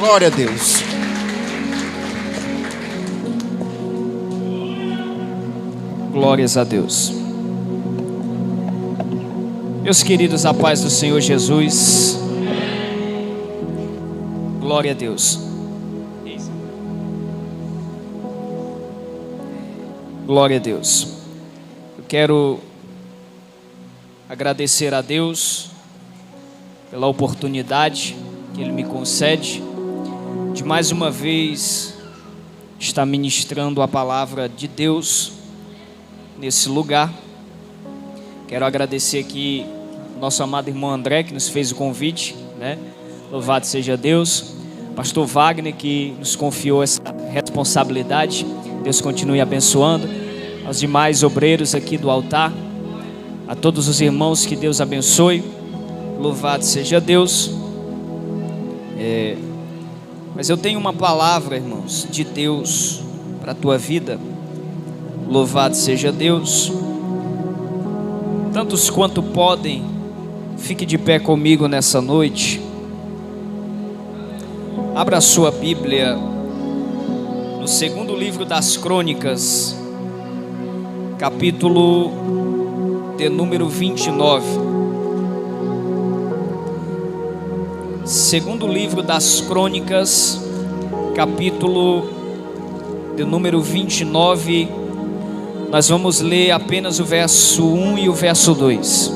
Glória a Deus. Glórias a Deus. Meus queridos, a paz do Senhor Jesus. Glória a Deus. Glória a Deus. Eu quero agradecer a Deus pela oportunidade que Ele me concede de mais uma vez estar ministrando a palavra de Deus nesse lugar. Quero agradecer aqui nosso amado irmão André, que nos fez o convite, né? Louvado seja Deus. Pastor Wagner, que nos confiou essa responsabilidade. Deus continue abençoando. Aos demais obreiros aqui do altar, a todos os irmãos, que Deus abençoe. Louvado seja Deus. Mas eu tenho uma palavra, irmãos, de Deus para a tua vida. Louvado seja Deus. Tantos quanto podem, fique de pé comigo nessa noite. Abra a sua Bíblia no segundo livro das Crônicas, capítulo de número 29. Segundo livro das Crônicas, capítulo de número 29. Nós vamos ler apenas o verso 1 e o verso 2.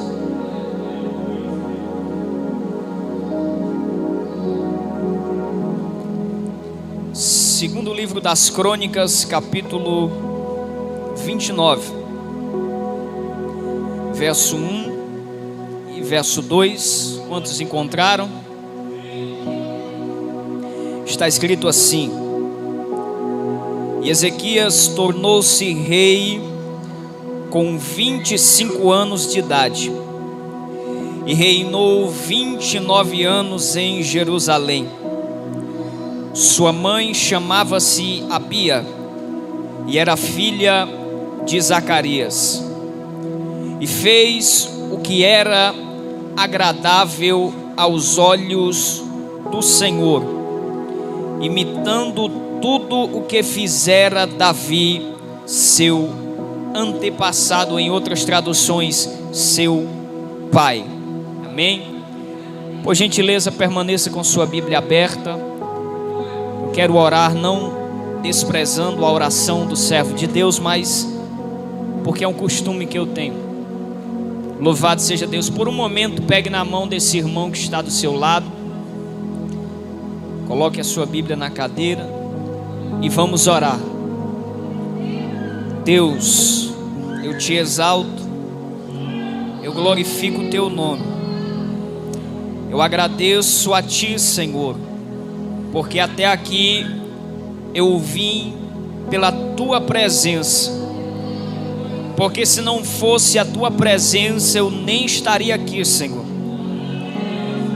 Segundo livro das Crônicas, capítulo 29, verso 1 e verso 2. Quantos encontraram? Está escrito assim: E Ezequias tornou-se rei com 25 anos de idade, e reinou 29 anos em Jerusalém. Sua mãe chamava-se Abia, e era filha de Zacarias, e fez o que era agradável aos olhos do Senhor, imitando tudo o que fizera Davi, seu antepassado, em outras traduções, seu pai. Amém? Por gentileza, permaneça com sua Bíblia aberta. Eu quero orar não desprezando a oração do servo de Deus, mas porque é um costume que eu tenho. Louvado seja Deus. Por um momento, pegue na mão desse irmão que está do seu lado, coloque a sua Bíblia na cadeira e vamos orar. Deus, eu te exalto, eu glorifico o teu nome, eu agradeço a ti, Senhor, porque até aqui eu vim pela tua presença, porque se não fosse a tua presença eu nem estaria aqui, Senhor.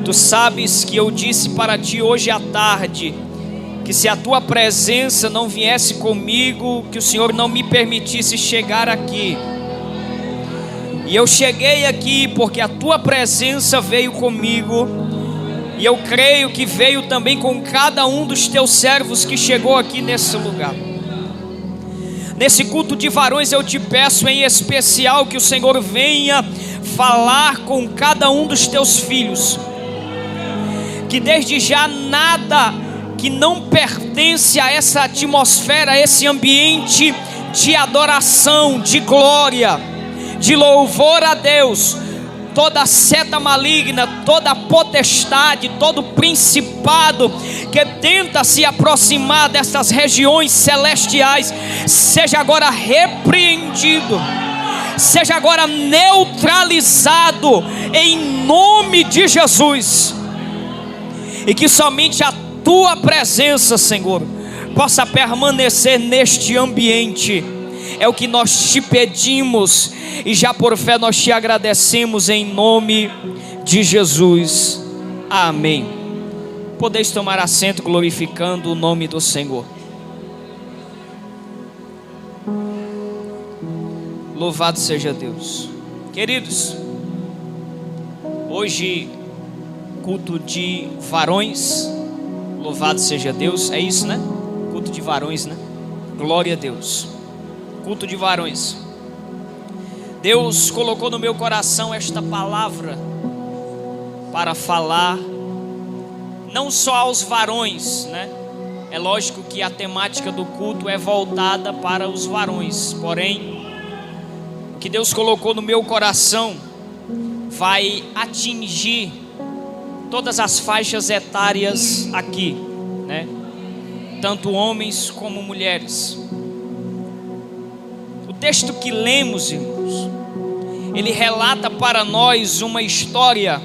Tu sabes que eu disse para ti hoje à tarde que se a tua presença não viesse comigo, que o Senhor não me permitisse chegar aqui. E eu cheguei aqui porque a tua presença veio comigo, e eu creio que veio também com cada um dos teus servos que chegou aqui nesse lugar. Nesse culto de varões eu te peço em especial que o Senhor venha falar com cada um dos teus filhos, que desde já nada que não pertence a essa atmosfera, a esse ambiente de adoração, de glória, de louvor a Deus, toda seta maligna, toda potestade, todo principado que tenta se aproximar dessas regiões celestiais, seja agora repreendido, seja agora neutralizado em nome de Jesus, e que somente a tua presença, Senhor, possa permanecer neste ambiente. É o que nós te pedimos, e já por fé nós te agradecemos em nome de Jesus. Amém. Podeis tomar assento glorificando o nome do Senhor. Louvado seja Deus. Queridos, hoje culto de varões, Louvado seja Deus. É isso, né? Culto de varões, né? Glória a Deus. Culto de varões. Deus colocou no meu coração esta palavra para falar não só aos varões, né? É lógico que a temática do culto é voltada para os varões, porém, o que Deus colocou no meu coração vai atingir todas as faixas etárias aqui, né? Tanto homens como mulheres. O texto que lemos, irmãos, ele relata para nós uma história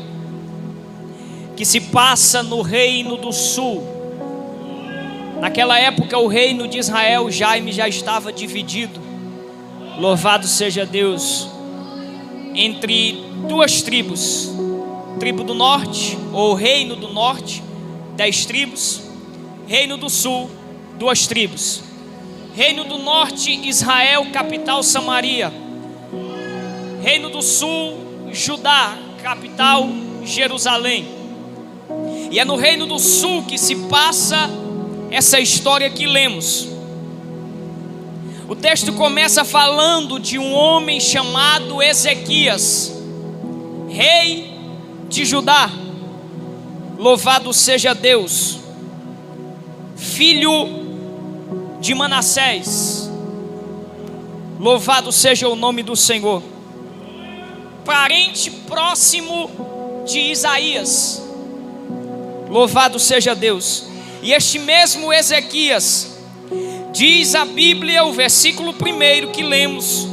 que se passa no Reino do Sul. Naquela época o reino de Israel, Jaime, já estava dividido, louvado seja Deus, entre duas tribos. Tribo do norte, ou reino do norte, 10 tribos. Reino do sul, 2 tribos. Reino do norte, Israel, capital Samaria. Reino do sul, Judá, capital Jerusalém. E é no Reino do Sul que se passa essa história que lemos. O texto começa falando de um homem chamado Ezequias, rei de Judá. Louvado seja Deus. Filho de Manassés. Louvado seja o nome do Senhor. Parente próximo de Isaías. Louvado seja Deus. E este mesmo Ezequias, diz a Bíblia, o versículo 1 que lemos,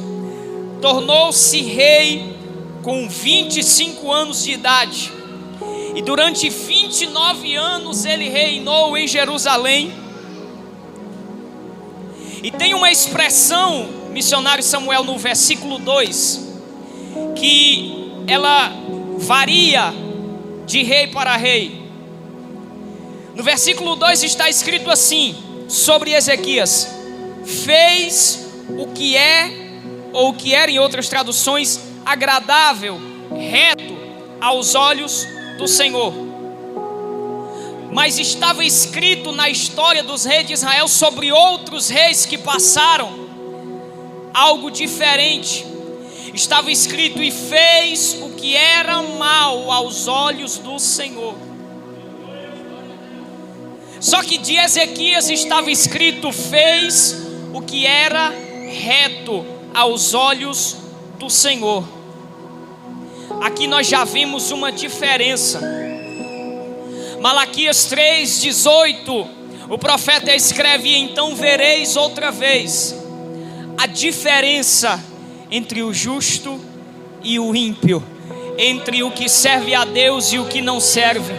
tornou-se rei com 25 anos de idade. E durante 29 anos ele reinou em Jerusalém. E tem uma expressão, missionário Samuel, no versículo 2, que ela varia de rei para rei. No versículo 2 está escrito assim, sobre Ezequias: fez o que é, ou o que era em outras traduções, agradável, reto aos olhos do Senhor. Mas estava escrito na história dos reis de Israel sobre outros reis que passaram algo diferente. Estava escrito: e fez o que era mal aos olhos do Senhor. Só que de Ezequias estava escrito: fez o que era reto aos olhos do Senhor. Aqui nós já vimos uma diferença. Malaquias 3:18, o profeta escreve: então vereis outra vez a diferença entre o justo e o ímpio, entre o que serve a Deus e o que não serve.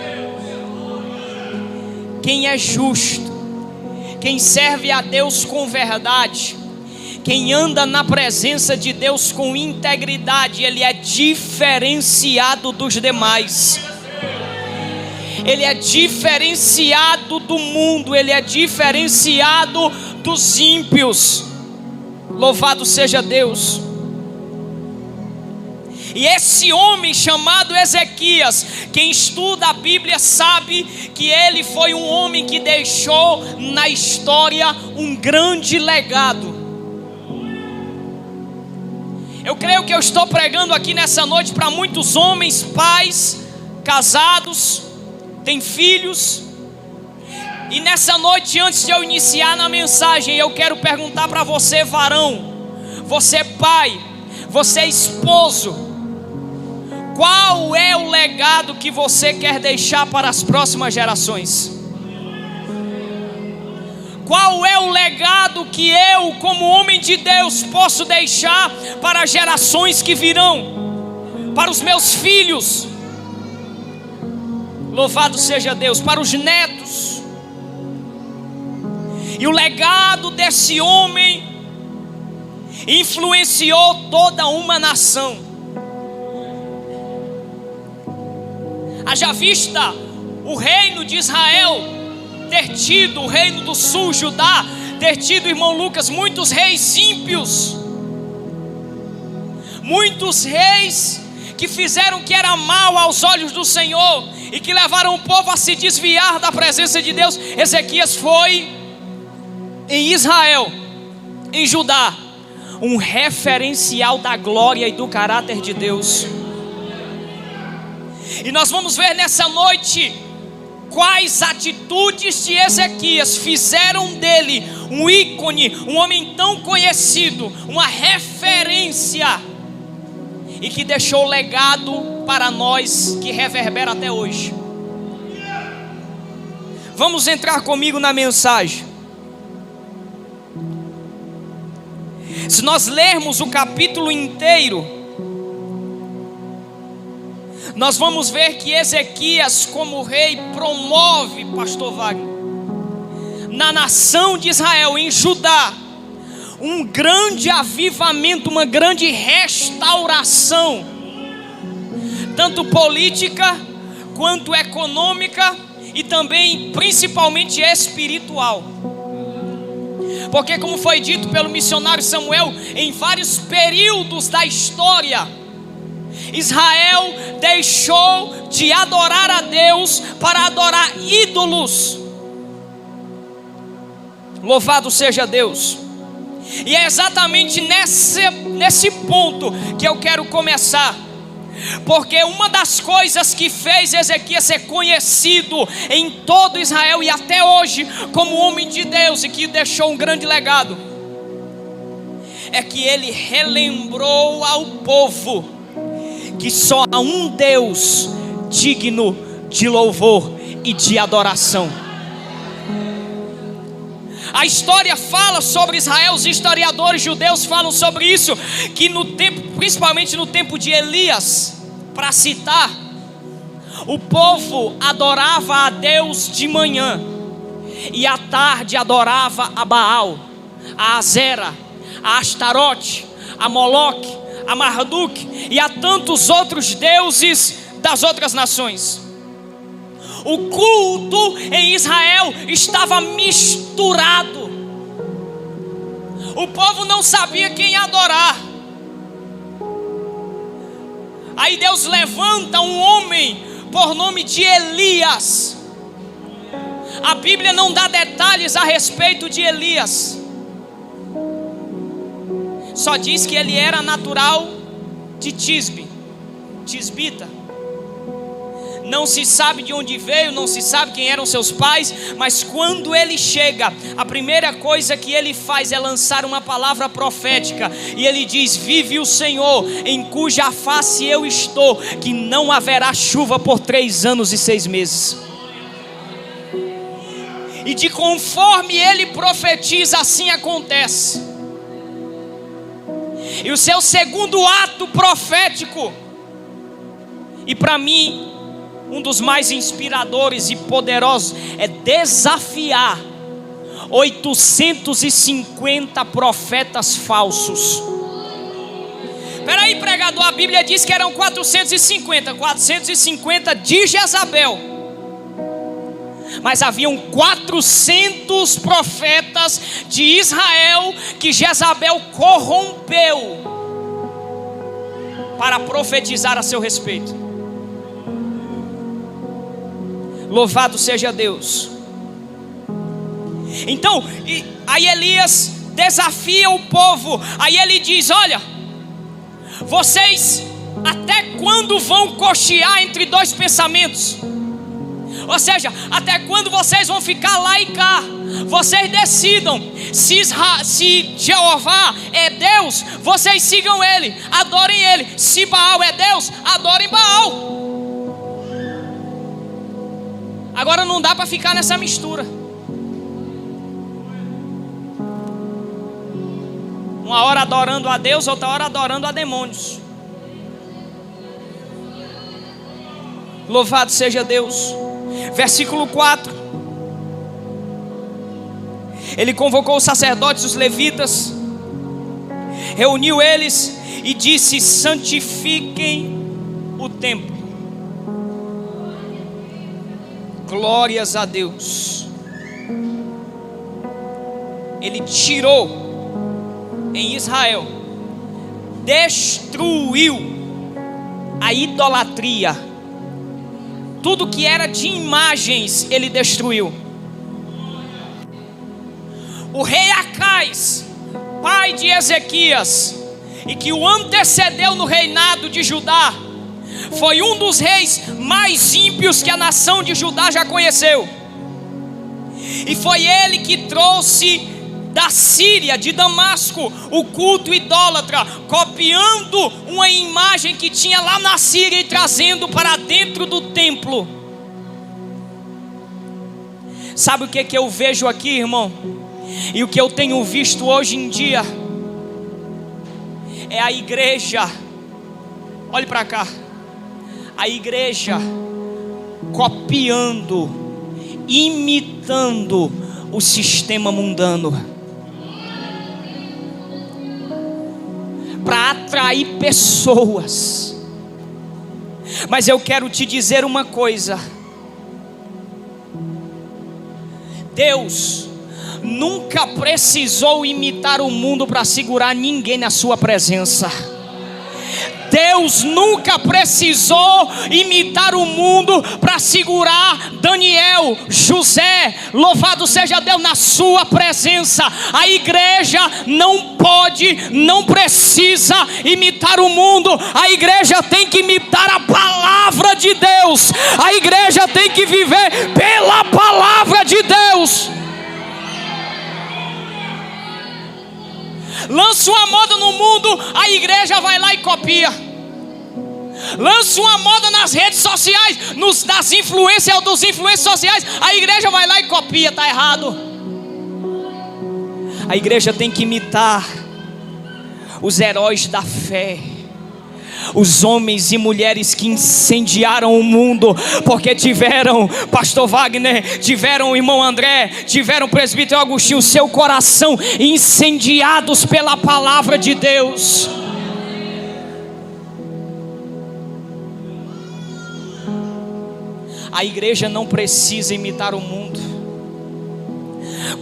Quem é justo, quem serve a Deus com verdade, quem anda na presença de Deus com integridade, ele é diferenciado dos demais. Ele é diferenciado do mundo, ele é diferenciado dos ímpios. Louvado seja Deus. E esse homem chamado Ezequias, quem estuda a Bíblia sabe que ele foi um homem que deixou na história um grande legado. Eu creio que eu estou pregando aqui nessa noite para muitos homens, pais, casados, têm filhos. E nessa noite, antes de eu iniciar na mensagem, eu quero perguntar para você, varão, você pai, você esposo, qual é o legado que você quer deixar para as próximas gerações? Qual é o legado que eu, como homem de Deus, posso deixar para as gerações que virão? Para os meus filhos? Louvado seja Deus, para os netos. E o legado desse homem influenciou toda uma nação. Haja vista o reino de Israel ter tido, o reino do sul, Judá, ter tido, irmão Lucas, muitos reis ímpios. Muitos reis que fizeram o que era mal aos olhos do Senhor. e que levaram o povo a se desviar da presença de Deus. Ezequias foi em Israel, em Judá, um referencial da glória e do caráter de Deus. E nós vamos ver nessa noite quais atitudes de Ezequias fizeram dele um ícone, um homem tão conhecido, uma referência, e que deixou legado para nós que reverbera até hoje. Vamos entrar comigo na mensagem. Se nós lermos o capítulo inteiro, nós vamos ver que Ezequias, como rei, promove, pastor Wagner, na nação de Israel, em Judá, um grande avivamento, uma grande restauração, tanto política, quanto econômica, e também, principalmente, espiritual. Porque, como foi dito pelo missionário Samuel, em vários períodos da história, Israel deixou de adorar a Deus para adorar ídolos. Louvado seja Deus. E é exatamente nesse ponto que eu quero começar. Porque uma das coisas que fez Ezequias ser conhecido em todo Israel e até hoje como homem de Deus, e que deixou um grande legado, é que ele relembrou ao povo que só há um Deus digno de louvor e de adoração. A história fala sobre Israel, os historiadores judeus falam sobre isso, que no tempo, principalmente no tempo de Elias, para citar, o povo adorava a Deus de manhã, e à tarde adorava a Baal, a Azera, a Astarote, a Moloque, a Marduk e a tantos outros deuses das outras nações. O culto em Israel estava misturado. O povo não sabia quem adorar. Aí Deus levanta um homem por nome de Elias. A Bíblia não dá detalhes a respeito de Elias. Só diz que ele era natural de Tisbe, tisbita. Não se sabe de onde veio, não se sabe quem eram seus pais, mas quando ele chega, a primeira coisa que ele faz é lançar uma palavra profética, e ele diz: vive o Senhor, em cuja face eu estou, que não haverá chuva por 3 anos e 6 meses. E de conforme ele profetiza, assim acontece. E o seu segundo ato profético, e para mim um dos mais inspiradores e poderosos, é desafiar 850 profetas falsos. Peraí, pregador, a Bíblia diz que eram 450 de Jezabel, mas haviam 400 profetas de Israel que Jezabel corrompeu para profetizar a seu respeito. Louvado seja Deus. Então, aí Elias desafia o povo. Aí ele diz: olha, vocês até quando vão cochear entre 2 pensamentos? Ou seja, até quando vocês vão ficar lá e cá? Vocês decidam. Se Jeová é Deus, vocês sigam ele, adorem ele. Se Baal é Deus, adorem Baal. Agora não dá para ficar nessa mistura. Uma hora adorando a Deus, outra hora adorando a demônios. Louvado seja Deus. Versículo 4. Ele convocou os sacerdotes, os levitas, reuniu eles e disse: santifiquem o templo. Glórias a Deus. Ele tirou em Israel, destruiu a idolatria tudo que era de imagens ele destruiu. O rei Acais, pai de Ezequias, e que o antecedeu no reinado de Judá, foi um dos reis mais ímpios que a nação de Judá já conheceu. E foi ele que trouxe da Síria, de Damasco, o culto idólatra, copiando uma imagem que tinha lá na Síria e trazendo para dentro do templo. Sabe o que eu vejo aqui, irmão? E o que eu tenho visto hoje em dia é a igreja, olhe para cá, a igreja copiando, imitando o sistema mundano, para atrair pessoas. Mas eu quero te dizer uma coisa: Deus nunca precisou imitar o mundo para segurar ninguém na sua presença. Deus nunca precisou imitar o mundo para segurar Daniel, José, louvado seja Deus, na sua presença. A igreja não pode, não precisa imitar o mundo. A igreja tem que imitar a palavra de Deus. A igreja tem que viver pela palavra de Deus. Lança uma moda no mundo, a igreja vai lá e copia. Lança uma moda nas redes sociais, das influências ou dos influências sociais, a igreja vai lá e copia. Está errado. A igreja tem que imitar os heróis da fé, os homens e mulheres que incendiaram o mundo, porque tiveram, pastor Wagner, tiveram o irmão André, tiveram o presbítero Agostinho, seu coração incendiados pela palavra de Deus. A igreja não precisa imitar o mundo.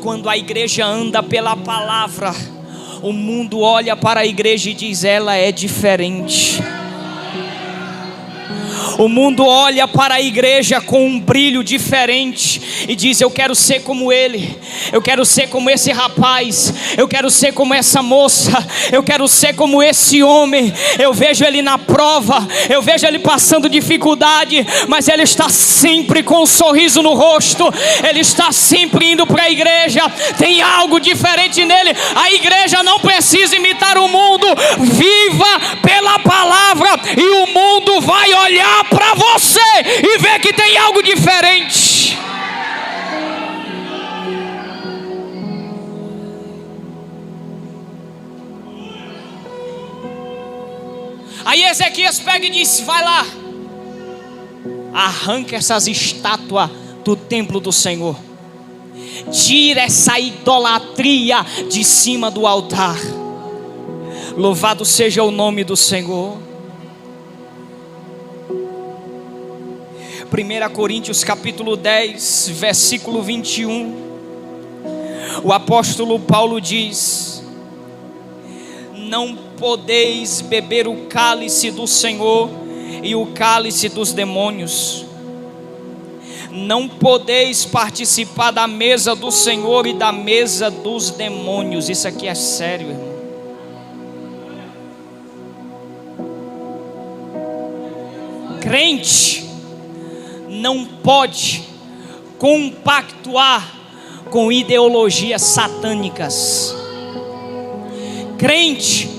Quando a igreja anda pela palavra, o mundo olha para a igreja e diz: ela é diferente. O mundo olha para a igreja com um brilho diferente e diz: eu quero ser como ele, eu quero ser como esse rapaz, eu quero ser como essa moça, eu quero ser como esse homem. Eu vejo ele na prova, eu vejo ele passando dificuldade, mas ele está sempre com um sorriso no rosto, ele está sempre indo para a igreja. Tem algo diferente nele. A igreja não precisa imitar o mundo. Viva pela palavra e o mundo vai olhar para você e ver que tem algo diferente. Aí Ezequias pega e diz: vai lá, arranca essas estátuas do templo do Senhor, tira essa idolatria de cima do altar. Louvado seja o nome do Senhor. 1 Coríntios capítulo 10, versículo 21, o apóstolo Paulo diz: não podeis beber o cálice do Senhor e o cálice dos demônios. Não podeis participar da mesa do Senhor e da mesa dos demônios. Isso aqui é sério, irmão. Crente não pode compactuar com ideologias satânicas. Crente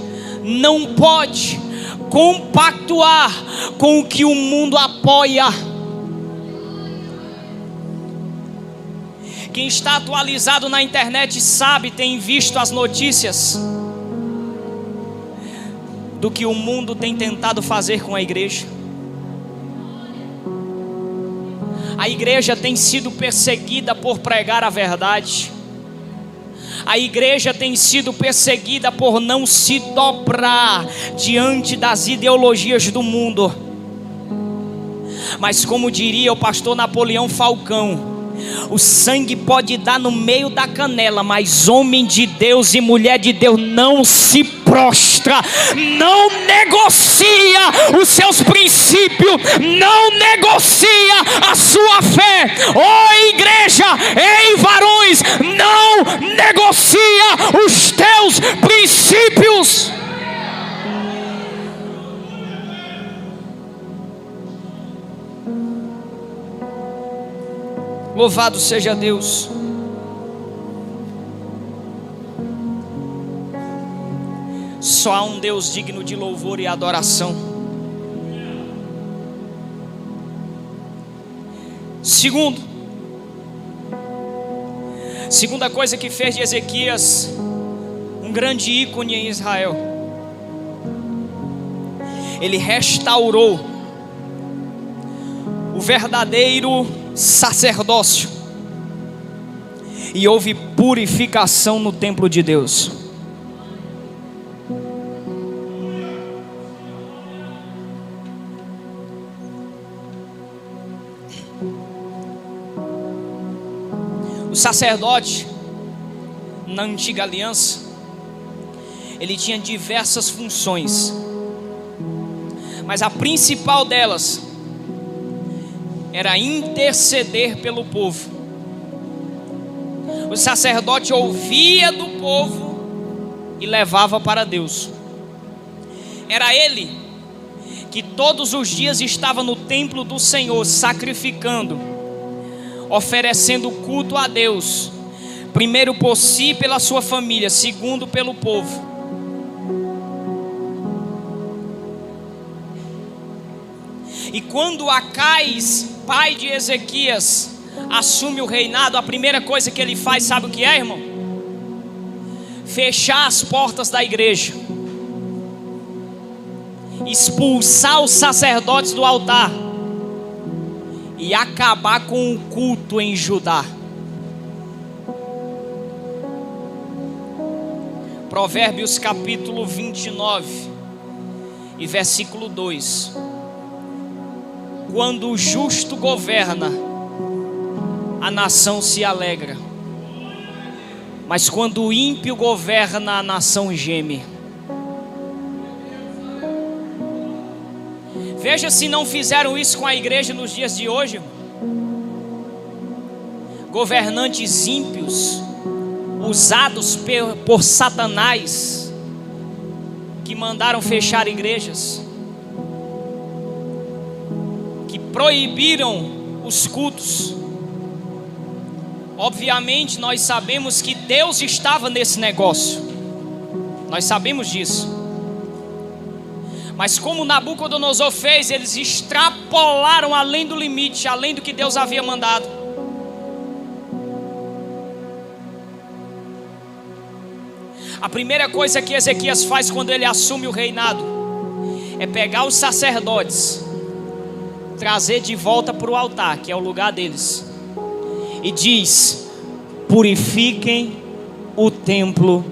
não pode compactuar com o que o mundo apoia. Quem está atualizado na internet sabe, tem visto as notícias do que o mundo tem tentado fazer com a igreja. A igreja tem sido perseguida por pregar a verdade. A igreja tem sido perseguida por não se dobrar diante das ideologias do mundo. Mas como diria o pastor Napoleão Falcão, o sangue pode dar no meio da canela, mas homem de Deus e mulher de Deus não se pode prostra. Não negocia os seus princípios, não negocia a sua fé. Ó igreja, ei varões, não negocia os teus princípios. Louvado seja Deus. Só há um Deus digno de louvor e adoração. Segunda coisa que fez de Ezequias um grande ícone em Israel: ele restaurou o verdadeiro sacerdócio e houve purificação no templo de Deus. O sacerdote na antiga aliança, ele tinha diversas funções, mas a principal delas era interceder pelo povo. O sacerdote ouvia do povo e levava para Deus. Era ele que todos os dias estava no templo do Senhor, sacrificando, oferecendo culto a Deus, primeiro por si e pela sua família, segundo pelo povo. E quando Acais, pai de Ezequias, assume o reinado, a primeira coisa que ele faz, sabe o que é, irmão? Fechar as portas da igreja, expulsar os sacerdotes do altar e acabar com o culto em Judá. Provérbios capítulo 29 e versículo 2: quando o justo governa, a nação se alegra, mas quando o ímpio governa, a nação geme. Veja se não fizeram isso com a igreja nos dias de hoje. Governantes ímpios, usados por Satanás, que mandaram fechar igrejas, que proibiram os cultos. Obviamente nós sabemos que Deus estava nesse negócio, nós sabemos disso. Mas como Nabucodonosor fez, eles extrapolaram além do limite, além do que Deus havia mandado. A primeira coisa que Ezequias faz quando ele assume o reinado é pegar os sacerdotes, trazer de volta para o altar, que é o lugar deles, e diz: purifiquem o templo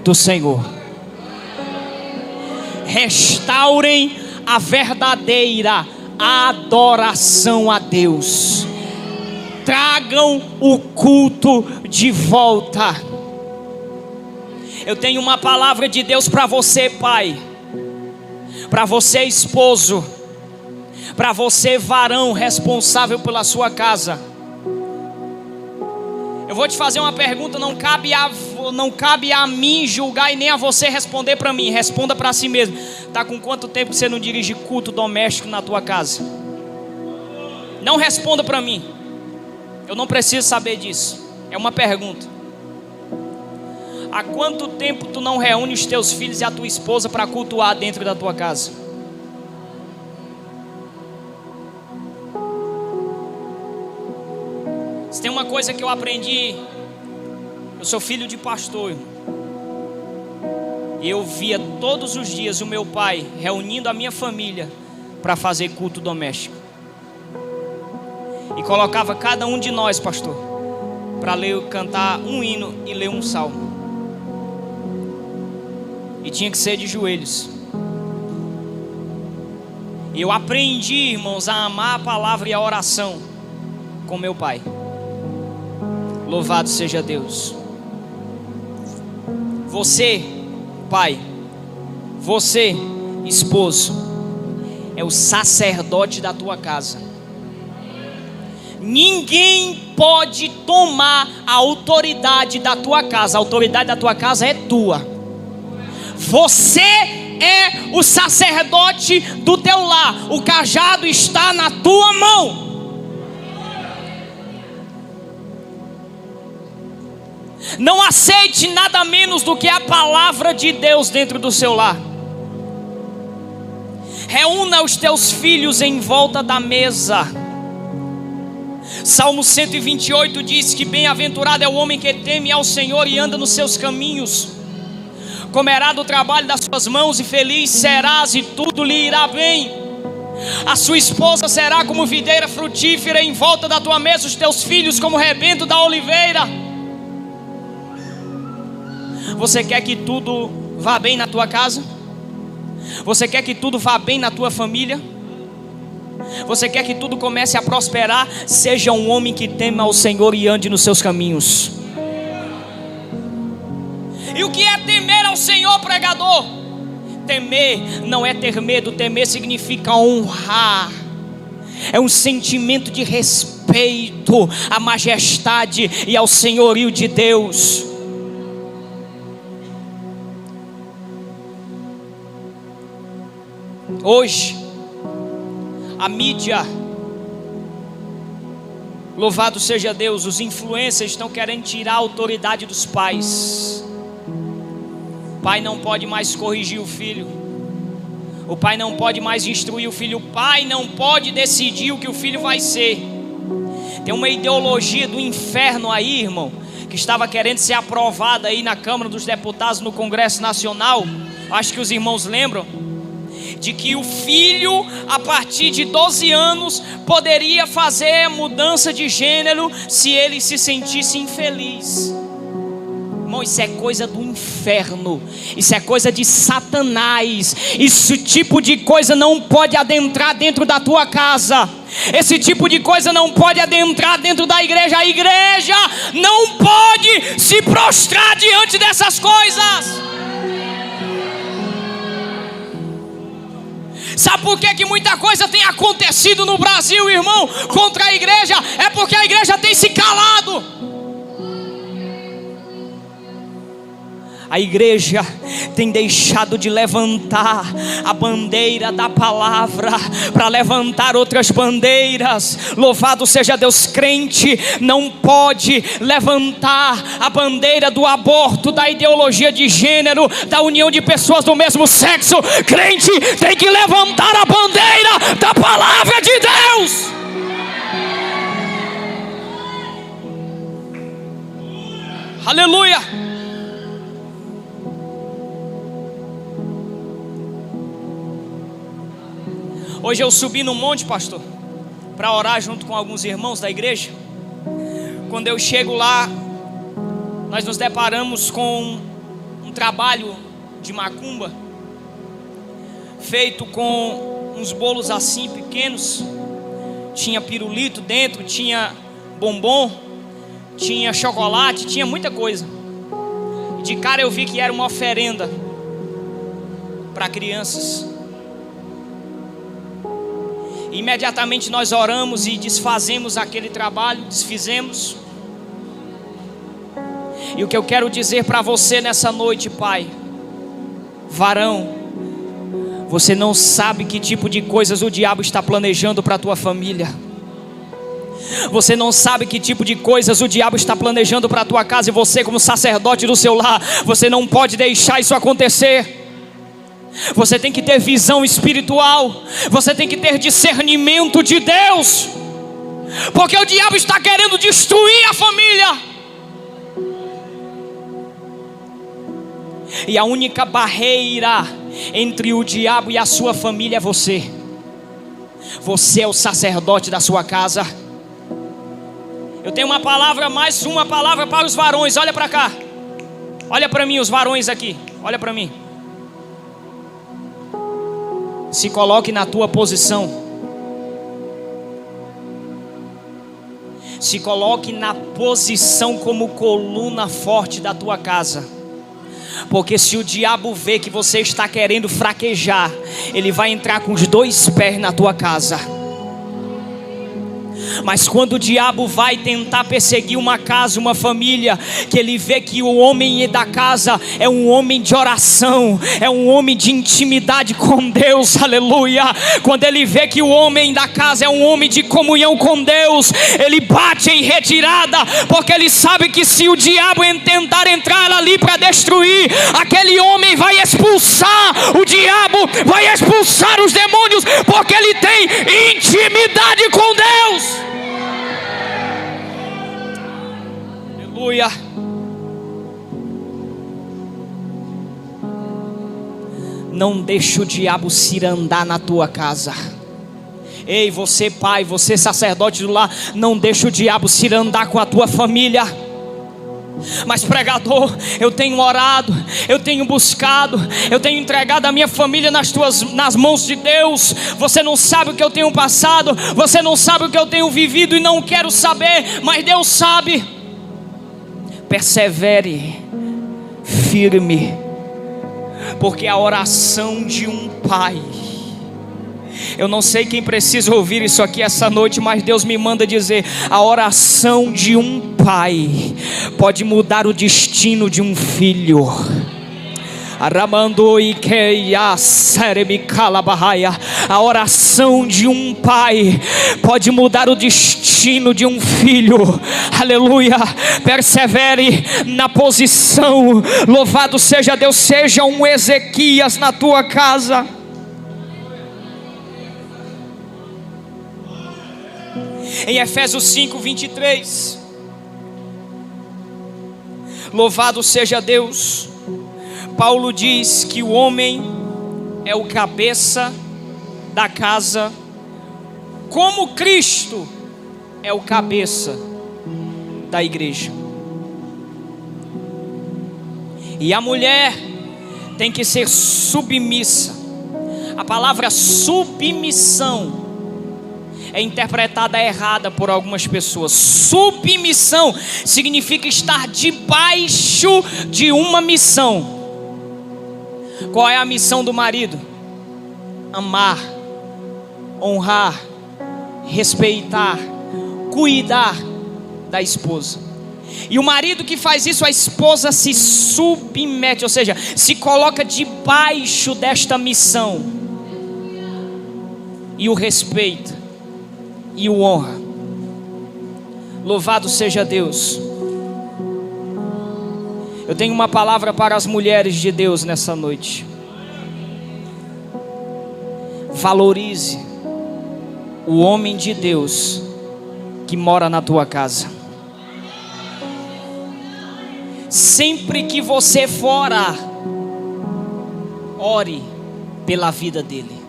do Senhor, restaurem a verdadeira adoração a Deus, tragam o culto de volta. Eu tenho uma palavra de Deus para você, pai, para você, esposo, para você, varão responsável pela sua casa. Eu vou te fazer uma pergunta, não cabe a mim julgar e nem a você responder para mim. Responda para si mesmo. Está com quanto tempo que você não dirige culto doméstico na tua casa? Não responda para mim. Eu não preciso saber disso. É uma pergunta. Há quanto tempo tu não reúne os teus filhos e a tua esposa para cultuar dentro da tua casa? Se tem uma coisa que eu aprendi, eu sou filho de pastor, irmão, e eu via todos os dias o meu pai reunindo a minha família para fazer culto doméstico, e colocava cada um de nós, pastor, para cantar um hino e ler um salmo, e tinha que ser de joelhos. E eu aprendi, irmãos, a amar a palavra e a oração com meu pai. Louvado seja Deus. Você, pai, Você, esposo, é o sacerdote da tua casa. Ninguém pode tomar a autoridade da tua casa. A autoridade da tua casa é tua. Você é o sacerdote do teu lar. O cajado está na tua mão. Não aceite nada menos do que a palavra de Deus dentro do seu lar. Reúna os teus filhos em volta da mesa. Salmo 128 diz que bem-aventurado é o homem que teme ao Senhor e anda nos seus caminhos. Comerá do trabalho das suas mãos e feliz serás e tudo lhe irá bem. A sua esposa será como videira frutífera em volta da tua mesa, os teus filhos como rebento da oliveira. Você quer que tudo vá bem na tua casa? Você quer que tudo vá bem na tua família? Você quer que tudo comece a prosperar? Seja um homem que tema ao Senhor e ande nos seus caminhos. E o que é temer ao Senhor, pregador? Temer não é ter medo, temer significa honrar. É um sentimento de respeito à majestade e ao senhorio de Deus. Hoje, a mídia, louvado seja Deus, os influencers estão querendo tirar a autoridade dos pais. O pai não pode mais corrigir o filho. O pai não pode mais instruir o filho. O pai não pode decidir o que o filho vai ser. Tem uma ideologia do inferno aí, irmão, que estava querendo ser aprovada aí na Câmara dos Deputados, no Congresso Nacional. Acho que os irmãos lembram de que o filho, a partir de 12 anos, poderia fazer mudança de gênero se ele se sentisse infeliz. Irmão, isso é coisa do inferno, isso é coisa de Satanás. Esse tipo de coisa não pode adentrar dentro da tua casa. Esse tipo de coisa não pode adentrar dentro da igreja. A igreja não pode se prostrar diante dessas coisas. Sabe por que muita coisa tem acontecido no Brasil, irmão, contra a igreja? É porque a igreja tem se calado. A igreja tem deixado de levantar a bandeira da palavra para levantar outras bandeiras. Louvado seja Deus. Crente não pode levantar a bandeira do aborto, da ideologia de gênero, da união de pessoas do mesmo sexo. Crente tem que levantar a bandeira da palavra de Deus. Aleluia. Hoje eu subi no monte, pastor, para orar junto com alguns irmãos da igreja. Quando eu chego lá, nós nos deparamos com um trabalho de macumba, feito com uns bolos assim pequenos. Tinha pirulito dentro, tinha bombom, tinha chocolate, tinha muita coisa. De cara eu vi que era uma oferenda para crianças. Imediatamente nós oramos e desfazemos aquele trabalho, desfizemos. E o que eu quero dizer para você nessa noite, pai, varão, você não sabe que tipo de coisas o diabo está planejando para a tua família. Você não sabe que tipo de coisas o diabo está planejando para a tua casa. E você, como sacerdote do seu lar, você não pode deixar isso acontecer. Você tem que ter visão espiritual. Você tem que ter discernimento de Deus, porque o diabo está querendo destruir a família. E a única barreira entre o diabo e a sua família é você. Você é o sacerdote da sua casa. Eu tenho uma palavra, mais uma palavra para os varões. Olha para cá. Olha para mim, os varões aqui. Olha para mim. Se coloque na tua posição. Se coloque na posição como coluna forte da tua casa. Porque se o diabo vê que você está querendo fraquejar, ele vai entrar com os 2 pés na tua casa. Mas quando o diabo vai tentar perseguir uma casa, uma família, que ele vê que o homem da casa é um homem de oração, é um homem de intimidade com Deus, aleluia. Quando ele vê que o homem da casa é um homem de comunhão com Deus, ele bate em retirada, porque ele sabe que se o diabo tentar entrar ali para destruir, aquele homem vai expulsar o diabo, vai expulsar os demônios, porque ele tem intimidade com Deus. Aleluia. Não deixe o diabo cirandar na tua casa. Ei, você pai, você sacerdote do lar, não deixe o diabo cirandar com a tua família. Mas pregador, eu tenho orado, eu tenho buscado, eu tenho entregado a minha família nas mãos de Deus. Você não sabe o que eu tenho passado, você não sabe o que eu tenho vivido e não quero saber, mas Deus sabe. Persevere, firme, porque a oração de um pai, eu não sei quem precisa ouvir isso aqui essa noite, mas Deus me manda dizer: a oração de um pai pode mudar o destino de um filho. A oração de um pai pode mudar o destino de um filho. Aleluia. Persevere na posição. Louvado seja Deus. Seja um Ezequias na tua casa. Em Efésios 5:23, louvado seja Deus, Paulo diz que o homem é o cabeça da casa, como Cristo é o cabeça da igreja. E a mulher tem que ser submissa. A palavra submissão é interpretada errada por algumas pessoas. Submissão significa estar debaixo de uma missão. Qual é a missão do marido? Amar, honrar, respeitar, cuidar da esposa. E o marido que faz isso, a esposa se submete, ou seja, se coloca debaixo desta missão e o respeita e o honra. Louvado seja Deus. Eu tenho uma palavra para as mulheres de Deus nessa noite. Valorize o homem de Deus que mora na tua casa. Sempre que você for orar, ore pela vida dele,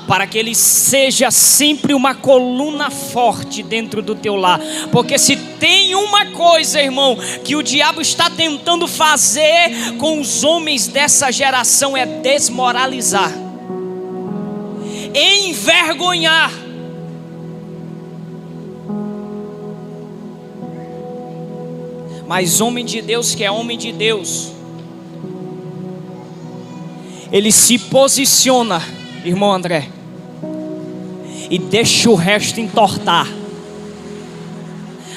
para que ele seja sempre uma coluna forte dentro do teu lar. Porque se tem uma coisa, irmão, que o diabo está tentando fazer com os homens dessa geração, é desmoralizar, envergonhar. Mas homem de Deus que é homem de Deus, ele se posiciona, irmão André, e deixa o resto entortar.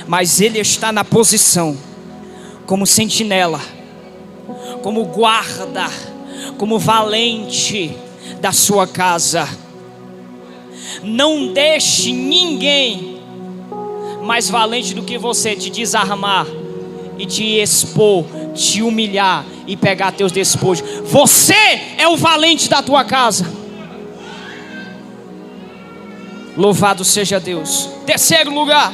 Mas ele está na posição como sentinela, como guarda, como valente da sua casa. Não deixe ninguém mais valente do que você te desarmar e te expor, te humilhar e pegar teus despojos. Você é o valente da tua casa. Louvado seja Deus. Terceiro lugar,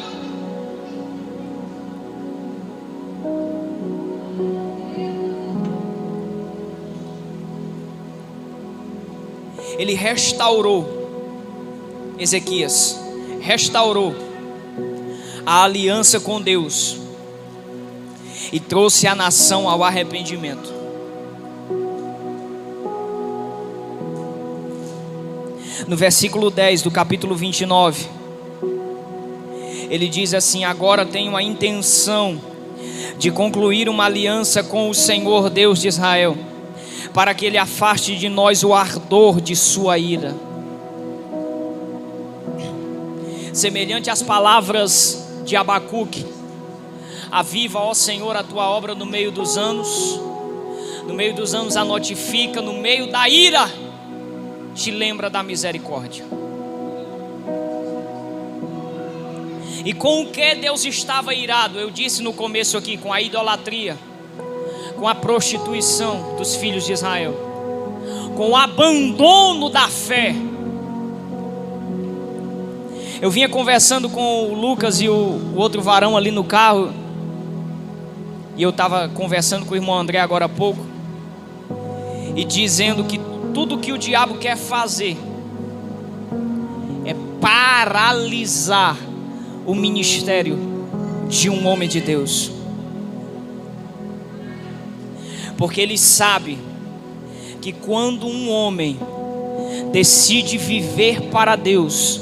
ele restaurou, Ezequias restaurou a aliança com Deus e trouxe a nação ao arrependimento. No versículo 10 do capítulo 29, ele diz assim: agora tenho a intenção de concluir uma aliança com o Senhor Deus de Israel, para que Ele afaste de nós o ardor de sua ira. Semelhante às palavras de Abacuque: aviva, ó Senhor, a tua obra no meio dos anos a notifica, no meio da ira te lembra da misericórdia. E com o que Deus estava irado? Eu disse no começo aqui, com a idolatria, com a prostituição dos filhos de Israel, com o abandono da fé. Eu vinha conversando com o Lucas e o outro varão ali no carro, e eu estava conversando com o irmão André agora há pouco, e dizendo que tudo que o diabo quer fazer é paralisar o ministério de um homem de Deus, porque ele sabe que quando um homem decide viver para Deus,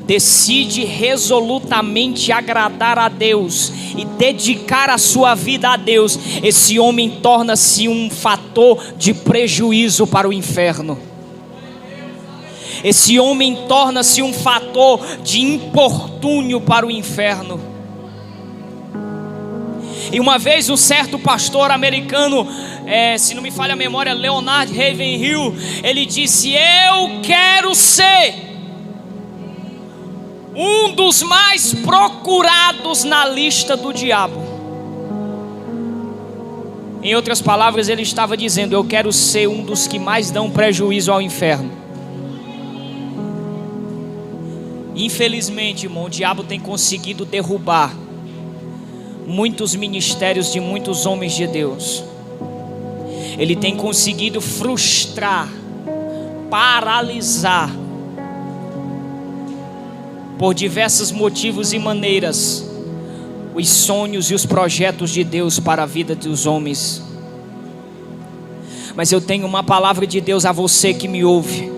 decide resolutamente agradar a Deus e dedicar a sua vida a Deus, esse homem torna-se um fator de prejuízo para o inferno. Esse homem torna-se um fator de importúnio para o inferno. E uma vez um certo pastor americano, se não me falha a memória, Leonard Ravenhill, ele disse: eu quero ser um dos mais procurados na lista do diabo. Em outras palavras, ele estava dizendo: eu quero ser um dos que mais dão prejuízo ao inferno. Infelizmente, irmão, o diabo tem conseguido derrubar muitos ministérios de muitos homens de Deus. Ele tem conseguido frustrar, paralisar, por diversos motivos e maneiras, os sonhos e os projetos de Deus para a vida dos homens. Mas eu tenho uma palavra de Deus a você que me ouve.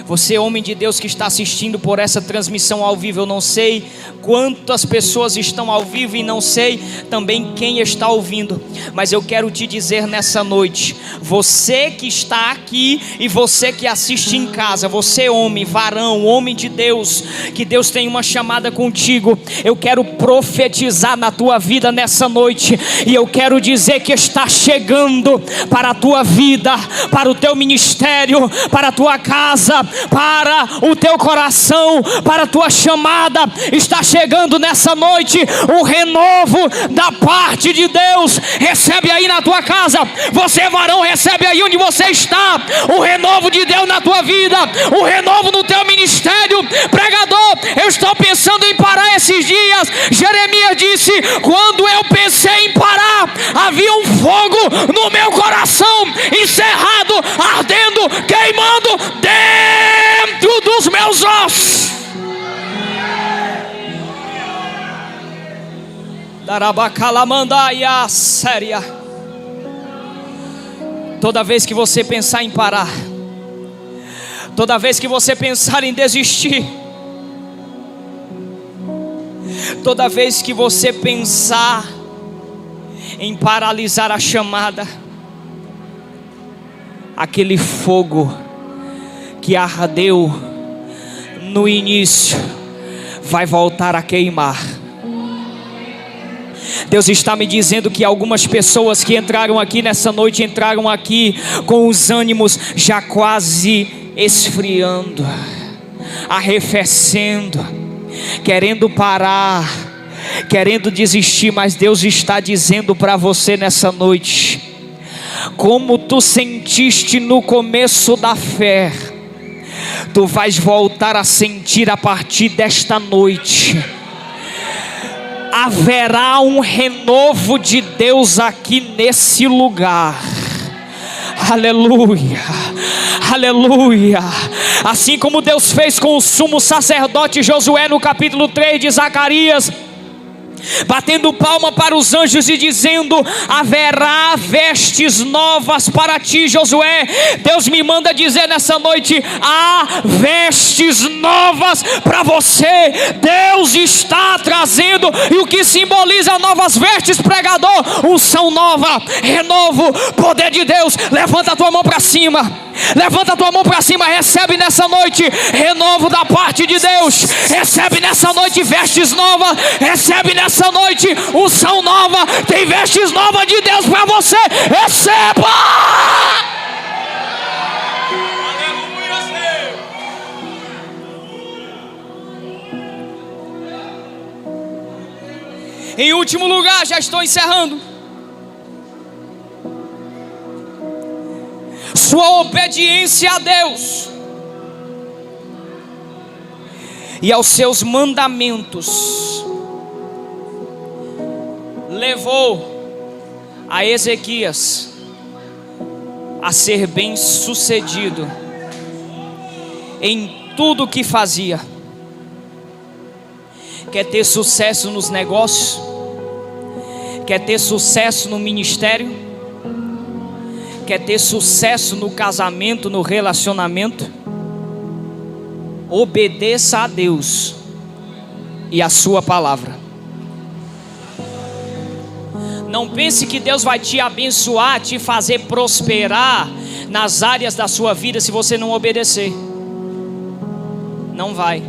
Você, homem de Deus que está assistindo por essa transmissão ao vivo, eu não sei quantas pessoas estão ao vivo e não sei também quem está ouvindo, mas eu quero te dizer nessa noite, você que está aqui e você que assiste em casa, você homem, varão, homem de Deus, que Deus tem uma chamada contigo, eu quero profetizar na tua vida nessa noite, e eu quero dizer que está chegando para a tua vida, para o teu ministério, para a tua casa, para o teu coração, para a tua chamada. Está chegando nessa noite o renovo da parte de Deus. Recebe aí na tua casa, você varão, recebe aí onde você está o renovo de Deus na tua vida, o renovo no teu ministério. Pregador, eu estou pensando em parar esses dias. Jeremias disse: quando eu pensei em parar, havia um fogo no meu coração, encerrado, ardendo, queimando dentro dos meus ossos. Darabacalamandaya séria. Toda vez que você pensar em parar, toda vez que você pensar em desistir, toda vez que você pensar em paralisar a chamada, aquele fogo que ardeu no início vai voltar a queimar. Deus está me dizendo que algumas pessoas que entraram aqui nessa noite, entraram aqui com os ânimos já quase esfriando, arrefecendo, querendo parar, querendo desistir, mas Deus está dizendo para você nessa noite: como tu sentiste no começo da fé, tu vais voltar a sentir a partir desta noite. Haverá um renovo de Deus aqui nesse lugar. Aleluia, aleluia. Assim como Deus fez com o sumo sacerdote Josué no capítulo 3 de Zacarias, batendo palma para os anjos e dizendo: haverá vestes novas para ti, Josué. Deus me manda dizer nessa noite: há vestes novas para você. Deus está trazendo, e o que simboliza novas vestes, pregador? Unção nova, renovo, poder de Deus. Levanta a tua mão para cima, levanta a tua mão para cima, recebe nessa noite renovo da parte de Deus. Recebe nessa noite vestes novas, recebe nessa noite unção nova. Tem vestes novas de Deus para você. Receba! Em último lugar, já estou encerrando, sua obediência a Deus e aos seus mandamentos levou a Ezequias a ser bem sucedido em tudo que fazia. Quer ter sucesso nos negócios? Quer ter sucesso no ministério? Quer ter sucesso no casamento, no relacionamento? Obedeça a Deus e a sua palavra. Não pense que Deus vai te abençoar, te fazer prosperar nas áreas da sua vida se você não obedecer. Não vai.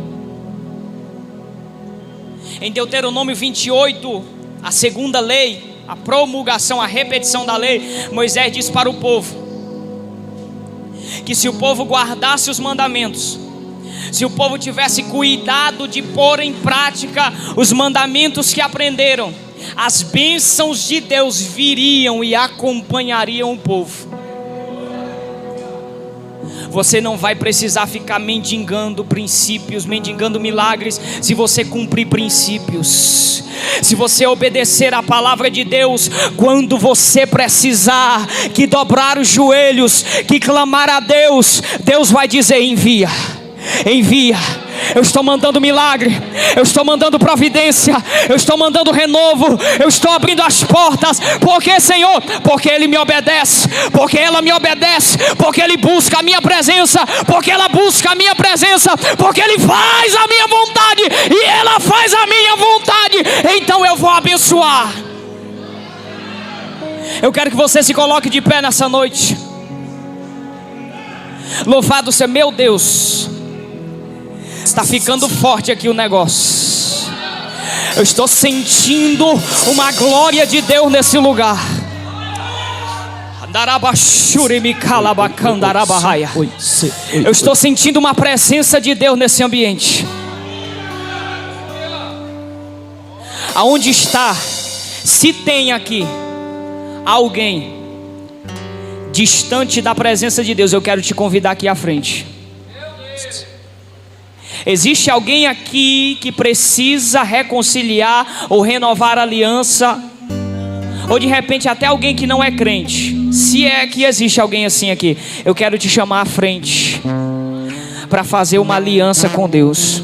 Em Deuteronômio 28, a segunda lei, a promulgação, a repetição da lei, Moisés diz para o povo que se o povo guardasse os mandamentos, se o povo tivesse cuidado de pôr em prática os mandamentos que aprenderam, as bênçãos de Deus viriam e acompanhariam o povo. Você não vai precisar ficar mendigando princípios, mendigando milagres, se você cumprir princípios. Se você obedecer a palavra de Deus, quando você precisar, que dobrar os joelhos, que clamar a Deus, Deus vai dizer: envia, envia. Eu estou mandando milagre, eu estou mandando providência, eu estou mandando renovo, eu estou abrindo as portas. Por que, Senhor? Porque Ele me obedece, porque ela me obedece, porque Ele busca a minha presença, porque ela busca a minha presença, porque Ele faz a minha vontade e ela faz a minha vontade. Então eu vou abençoar. Eu quero que você se coloque de pé nessa noite. Louvado seja, meu Deus. Está ficando forte aqui o negócio. Eu estou sentindo uma glória de Deus nesse lugar. Eu estou sentindo uma presença de Deus nesse ambiente. Aonde está? Se tem aqui alguém distante da presença de Deus, eu quero te convidar aqui à frente. Existe alguém aqui que precisa reconciliar ou renovar a aliança, ou de repente até alguém que não é crente. Se é que existe alguém assim aqui, eu quero te chamar à frente para fazer uma aliança com Deus.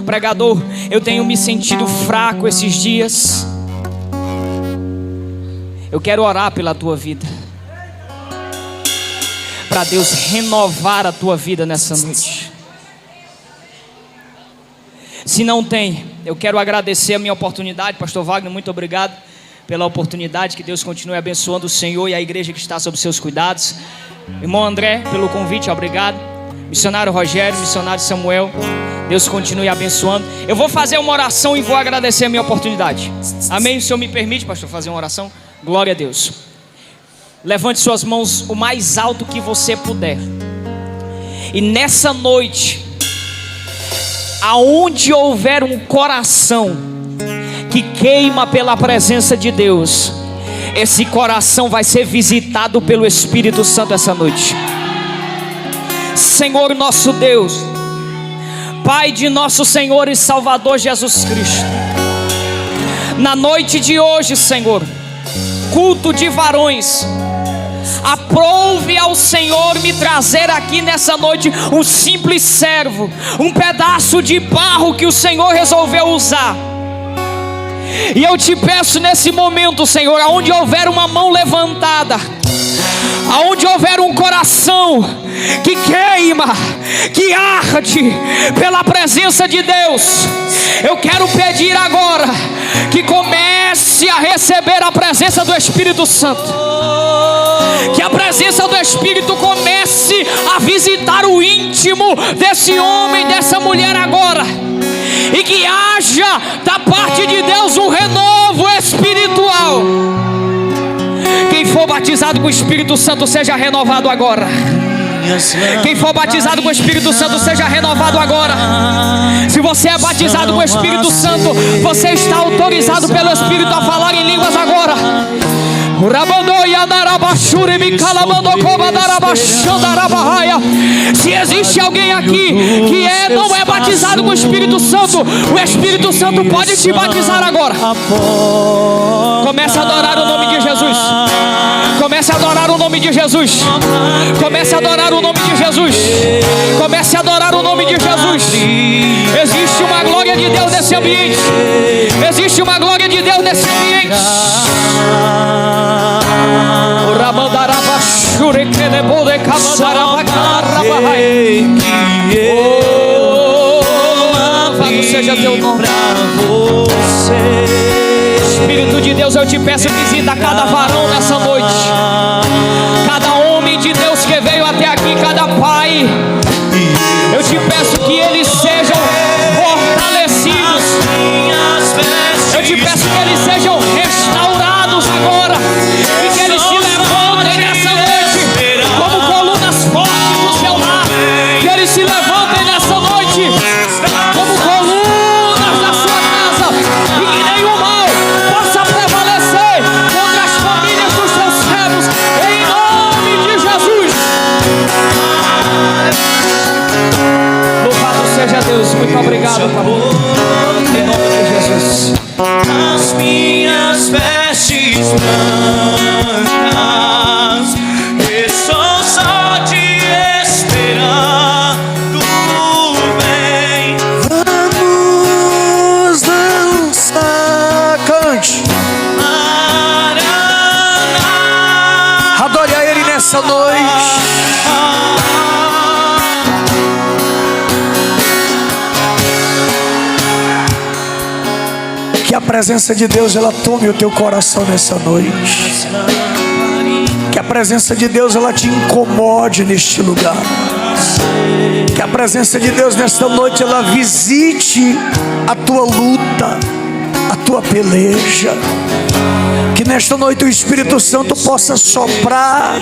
Pregador, eu tenho me sentido fraco esses dias. Eu quero orar pela tua vida, para Deus renovar a tua vida nessa noite. Se não tem, eu quero agradecer a minha oportunidade. Pastor Wagner, muito obrigado pela oportunidade. Que Deus continue abençoando o Senhor e a igreja que está sob seus cuidados. Irmão André, pelo convite, obrigado. Missionário Rogério, missionário Samuel, Deus continue abençoando. Eu vou fazer uma oração e vou agradecer a minha oportunidade. Amém? O Senhor me permite, pastor, fazer uma oração? Glória a Deus. Levante suas mãos o mais alto que você puder. E nessa noite, aonde houver um coração que queima pela presença de Deus, esse coração vai ser visitado pelo Espírito Santo essa noite. Senhor nosso Deus, Pai de nosso Senhor e Salvador Jesus Cristo, na noite de hoje, Senhor, culto de varões, Aprove ao Senhor me trazer aqui nessa noite um simples servo, um pedaço de barro que o Senhor resolveu usar. E eu te peço nesse momento, Senhor, aonde houver uma mão levantada, aonde houver um coração que queima, que arde pela presença de Deus, eu quero pedir agora que comece a receber a presença do Espírito Santo. Que a presença do Espírito comece a visitar o íntimo desse homem, dessa mulher agora. E que haja da parte de Deus um renovo espiritual. Quem for batizado com o Espírito Santo seja renovado agora. Quem for batizado com o Espírito Santo seja renovado agora. Se você é batizado com o Espírito Santo, você está autorizado pelo Espírito a falar em línguas agora. Se existe alguém aqui que não é batizado com o Espírito Santo, o Espírito Santo pode te batizar agora. Comece a adorar o nome de Jesus. Comece a adorar o nome de Jesus. Comece a adorar o nome de Jesus. Comece a adorar o nome de Jesus. Existe uma glória de Deus nesse ambiente. Existe uma glória de Deus nesse ambiente. Louvado seja teu nome. Espírito de Deus, eu te peço, visita cada varão nessa noite, cada homem de Deus que veio até aqui, cada pai. Eu te peço que eles sejam fortalecidos. Eu te peço que eles sejam restaurados agora, e que eles se levantem nessa noite como colunas fortes do seu lar. Que eles se levantem nessa noite como colunas da sua casa, e que nenhum mal possa prevalecer contra as famílias dos seus servos, em nome de Jesus. Louvado seja Deus. Muito obrigado, Pai. Em nome de Jesus. As minhas vestes brancas, estou só te esperando, vem. Vamos dançar, cante. Adore a Ele nessa noite. Que a presença de Deus ela tome o teu coração nessa noite. Que a presença de Deus ela te incomode neste lugar. Que a presença de Deus nesta noite ela visite a tua luta, a tua peleja. Que nesta noite o Espírito Santo possa soprar